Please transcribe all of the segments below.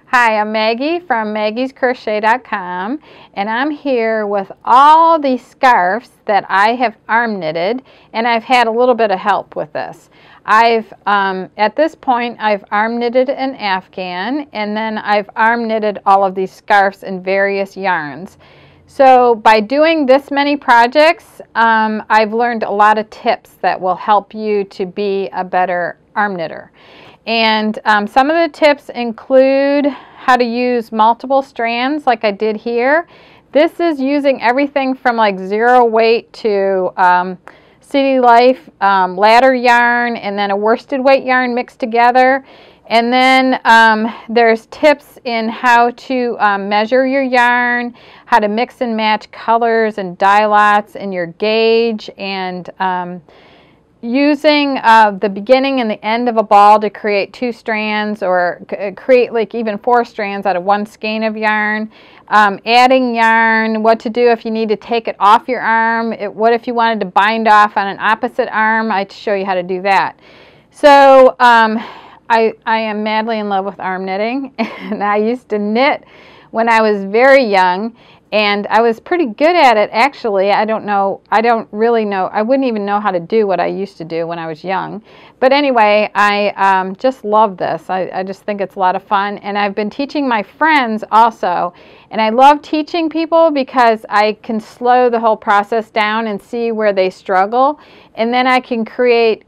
Hi, I'm Maggie from MAGGIE'S and I'm here with all these scarves that I have arm knitted, and I've had a little bit of help with this. At this point, I've arm knitted an afghan, and then I've arm knitted all of these scarves in various yarns. So by doing this many projects, I've learned a lot of tips that will help you to be a better arm knitter. And some of the tips include how to use multiple strands like I did here. This is using everything from like zero weight to City Life ladder yarn and then a worsted weight yarn mixed together. And then there's tips in how to measure your yarn, how to mix and match colors and dye lots and your gauge, and using the beginning and the end of a ball to create 2 strands, or create like even 4 strands out of 1 skein of yarn. Adding yarn, what to do if you need to take it off your arm, what if you wanted to bind off on an opposite arm. I show you how to do that. So I am madly in love with arm knitting, and I used to knit when I was very young, and I was pretty good at it actually. I wouldn't even know how to do what I used to do when I was young. But anyway, I just love this. I just think it's a lot of fun, and I've been teaching my friends also. And I love teaching people because I can slow the whole process down and see where they struggle, and then I can create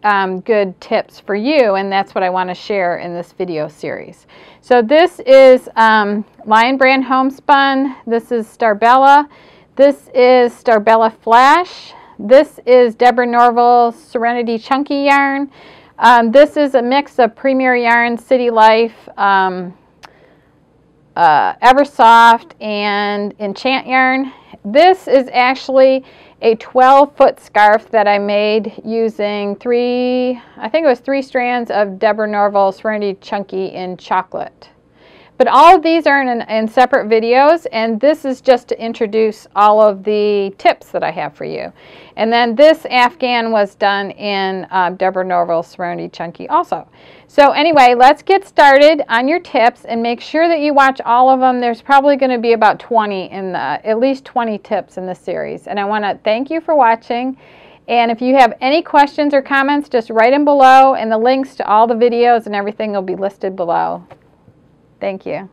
good tips for you, and that's what I want to share in this video series. So this is Lion Brand Homespun. This is Starbella. This is Starbella Flash. This is Deborah Norville Serenity Chunky Yarn. This is a mix of Premier Yarn, City Life, Eversoft, and Enchant Yarn. This is actually a 12-foot scarf that I made using I think it was 3 strands of Deborah Norville Serenity Chunky in chocolate. But all of these are in separate videos, and this is just to introduce all of the tips that I have for you. And then this afghan was done in Deborah Norville Serenity Chunky also. So anyway, let's get started on your tips, and make sure that you watch all of them. There's probably going to be about 20 at least 20 tips in this series. And I want to thank you for watching. And if you have any questions or comments, just write them below, and the links to all the videos and everything will be listed below. Thank you.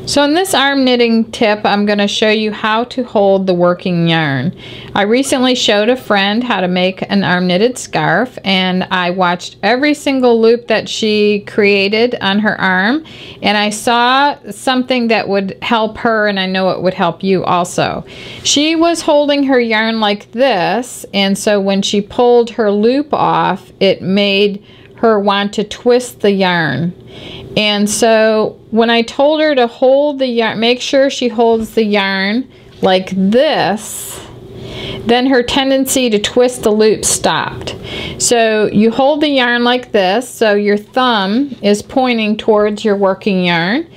So in this arm knitting tip, I'm going to show you how to hold the working yarn. I recently showed a friend how to make an arm knitted scarf, and I watched every single loop that she created on her arm, and I saw something that would help her, and I know it would help you also. She was holding her yarn like this, and so when she pulled her loop off, it made her want to twist the yarn. And so when I told her to hold the yarn, make sure she holds the yarn like this, then her tendency to twist the loop stopped. So you hold the yarn like this, so your thumb is pointing towards your working yarn,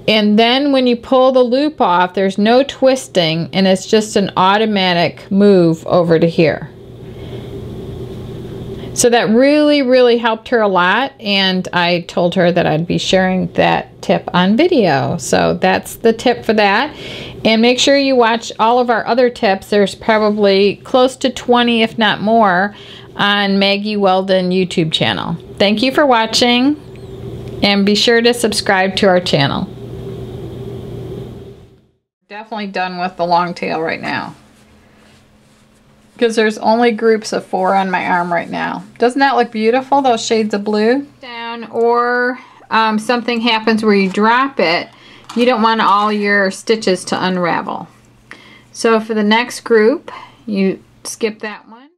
and then when you pull the loop off, there's no twisting, and it's just an automatic move over to here. So that really helped her a lot, and I told her that I'd be sharing that tip on video. So that's the tip for that. And make sure you watch all of our other tips. There's probably close to 20, if not more, on Maggie Weldon YouTube channel. Thank you for watching, and be sure to subscribe to our channel. Definitely done with the long tail right now, because there's only groups of 4 on my arm right now. Doesn't that look beautiful, those shades of blue? Down, or something happens where you drop it, you don't want all your stitches to unravel. So for the next group, you skip that one.